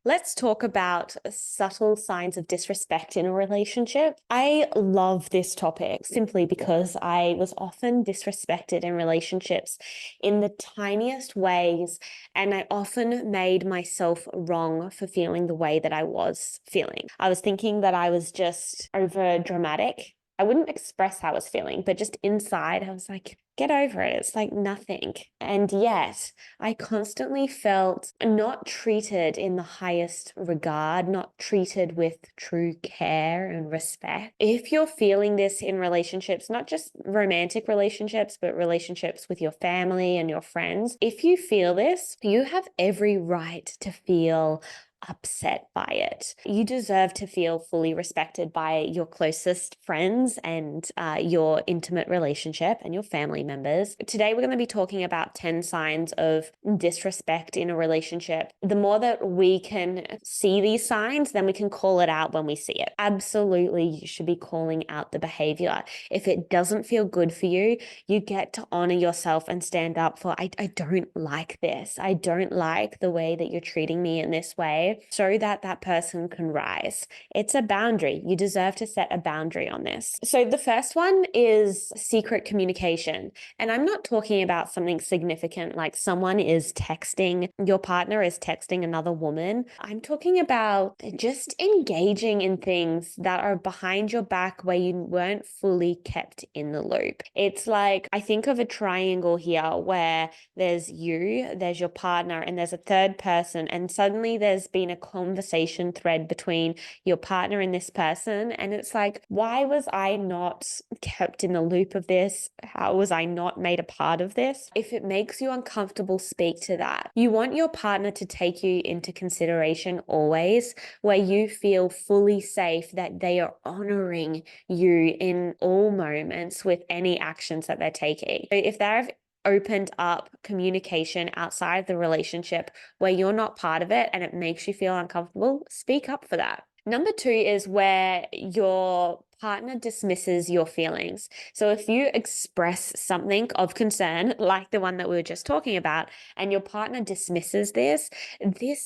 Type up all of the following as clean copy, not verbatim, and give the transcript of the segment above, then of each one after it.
Let's talk about subtle signs of disrespect in a relationship. I love this topic simply because I was often disrespected in relationships in the tiniest ways, and I often made myself wrong for feeling the way that I was feeling. I was thinking that I was just over dramatic. I wouldn't express how I was feeling, but just inside, I was like, get over it. It's like nothing. And yet, I constantly felt not treated in the highest regard, not treated with true care and respect. If you're feeling this in relationships, not just romantic relationships, but relationships with your family and your friends, if you feel this, you have every right to feel upset by it. You deserve to feel fully respected by your closest friends and your intimate relationship and your family members. Today, we're going to be talking about 10 signs of disrespect in a relationship. The more that we can see these signs, then we can call it out when we see it. Absolutely, you should be calling out the behavior. If it doesn't feel good for you, you get to honor yourself and stand up for, I don't like this. I don't like the way that you're treating me in this way, so that that person can rise. It's a boundary. You deserve to set a boundary on this. So the first one is secret communication. And I'm not talking about something significant like someone is texting, your partner is texting another woman. I'm talking about just engaging in things that are behind your back where you weren't fully kept in the loop. It's like, I think of a triangle here where there's you, there's your partner, and there's a third person, and suddenly there's been a conversation thread between your partner and this person. And it's like, why was I not kept in the loop of this? How was I not made a part of this? If it makes you uncomfortable, speak to that. You want your partner to take you into consideration always, where you feel fully safe that they are honoring you in all moments with any actions that they're taking. So if they're opened up communication outside the relationship where you're not part of it and it makes you feel uncomfortable, speak up for that. Number two is where your partner dismisses your feelings. So if you express something of concern, like the one that we were just talking about, and your partner dismisses this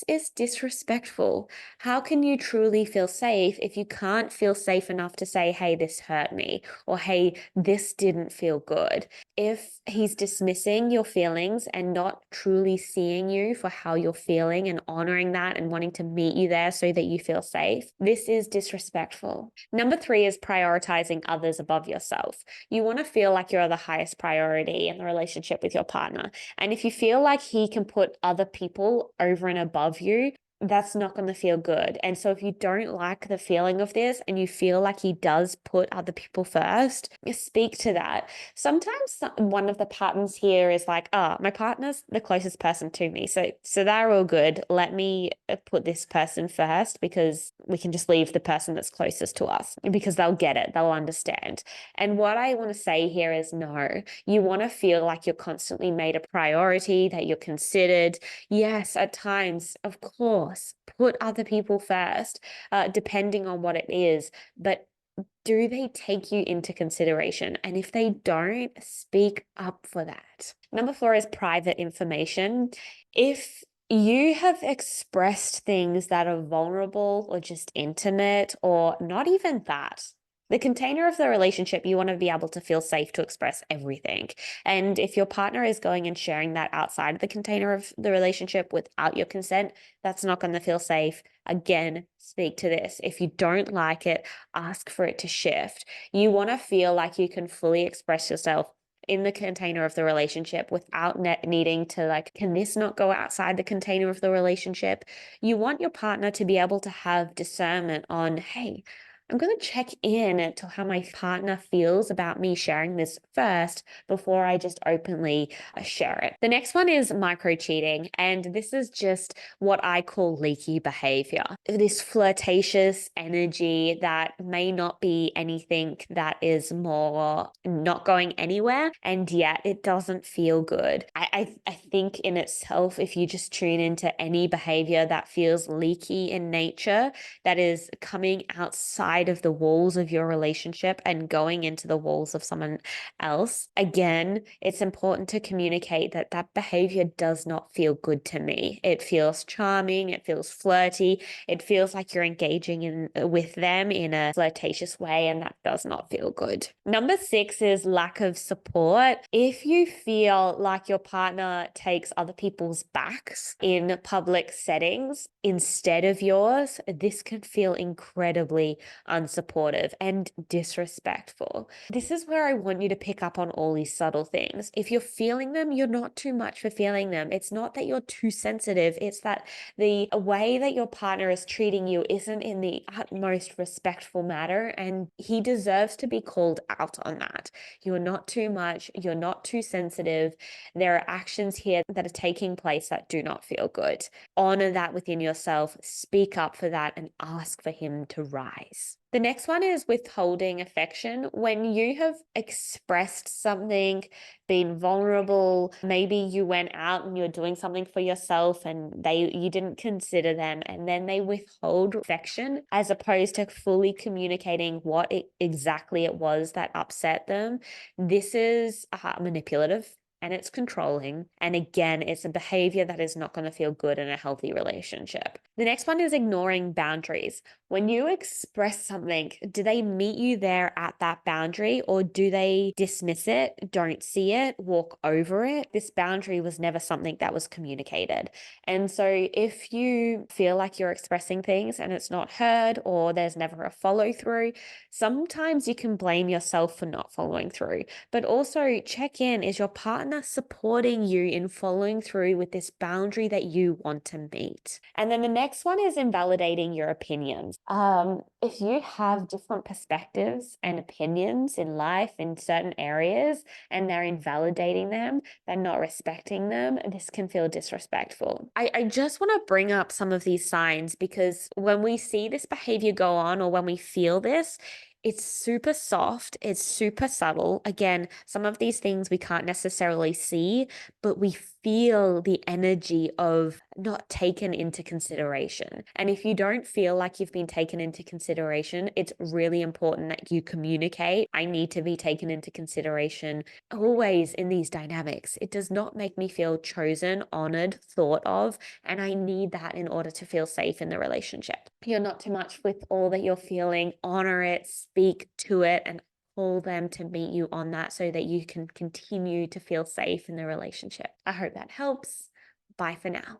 is disrespectful. How can you truly feel safe if you can't feel safe enough to say, hey, this hurt me, or hey, this didn't feel good? If he's dismissing your feelings and not truly seeing you for how you're feeling and honoring that and wanting to meet you there so that you feel safe, this is disrespectful. Number three is prioritizing others above yourself. You want to feel like you're the highest priority in the relationship with your partner. And if you feel like he can put other people over and above you, that's not going to feel good. And so if you don't like the feeling of this and you feel like he does put other people first, speak to that. Sometimes one of the patterns here is like, oh, my partner's the closest person to me. So they're all good. Let me put this person first because we can just leave the person that's closest to us because they'll get it. They'll understand. And what I want to say here is no, you want to feel like you're constantly made a priority, that you're considered. Yes, at times, of course, put other people first, depending on what it is. But do they take you into consideration? And if they don't, speak up for that. Number four is private information. If you have expressed things that are vulnerable or just intimate, or not even that, the container of the relationship, you want to be able to feel safe to express everything. And if your partner is going and sharing that outside of the container of the relationship without your consent, that's not going to feel safe. Again, speak to this. If you don't like it, ask for it to shift. You want to feel like you can fully express yourself in the container of the relationship without needing to like, can this not go outside the container of the relationship? You want your partner to be able to have discernment on, hey, I'm going to check in to how my partner feels about me sharing this first before I just openly share it. The next one is micro cheating. And this is just what I call leaky behavior. This flirtatious energy that may not be anything that is more not going anywhere, and yet it doesn't feel good. I think in itself, if you just tune into any behavior that feels leaky in nature, that is coming outside outside of the walls of your relationship and going into the walls of someone else, again, it's important to communicate that that behavior does not feel good to me. It feels charming, it feels flirty, it feels like you're engaging in with them in a flirtatious way, and that does not feel good. Number 6 is lack of support. If you feel like your partner takes other people's backs in public settings instead of yours, this can feel incredibly unsupportive and disrespectful. This is where I want you to pick up on all these subtle things. If you're feeling them, you're not too much for feeling them. It's not that you're too sensitive, it's that the way that your partner is treating you isn't in the utmost respectful manner, and he deserves to be called out on that. You're not too much, you're not too sensitive. There are actions here that are taking place that do not feel good. Honor that within yourself, speak up for that, and ask for him to rise. The next one is withholding affection. When you have expressed something, been vulnerable, maybe you went out and you're doing something for yourself and you didn't consider them, and then they withhold affection as opposed to fully communicating what exactly it was that upset them. This is manipulative, and it's controlling. And again, it's a behavior that is not going to feel good in a healthy relationship. The next one is ignoring boundaries. When you express something, do they meet you there at that boundary, or do they dismiss it, don't see it, walk over it? This boundary was never something that was communicated. And so if you feel like you're expressing things and it's not heard, or there's never a follow through, sometimes you can blame yourself for not following through. But also check in, is your partner supporting you in following through with this boundary that you want to meet? And then the next one is invalidating your opinions. If you have different perspectives and opinions in life in certain areas and they're invalidating them, they're not respecting them, this can feel disrespectful. I just want to bring up some of these signs, because when we see this behavior go on, or when we feel this, it's super soft, it's super subtle. Again, some of these things we can't necessarily see, but we feel the energy of not taken into consideration. And if you don't feel like you've been taken into consideration, it's really important that you communicate. I need to be taken into consideration always in these dynamics. It does not make me feel chosen, honored, thought of, and I need that in order to feel safe in the relationship. You're not too much with all that you're feeling. Honor it, speak to it, and call them to meet you on that so that you can continue to feel safe in the relationship. I hope that helps. Bye for now.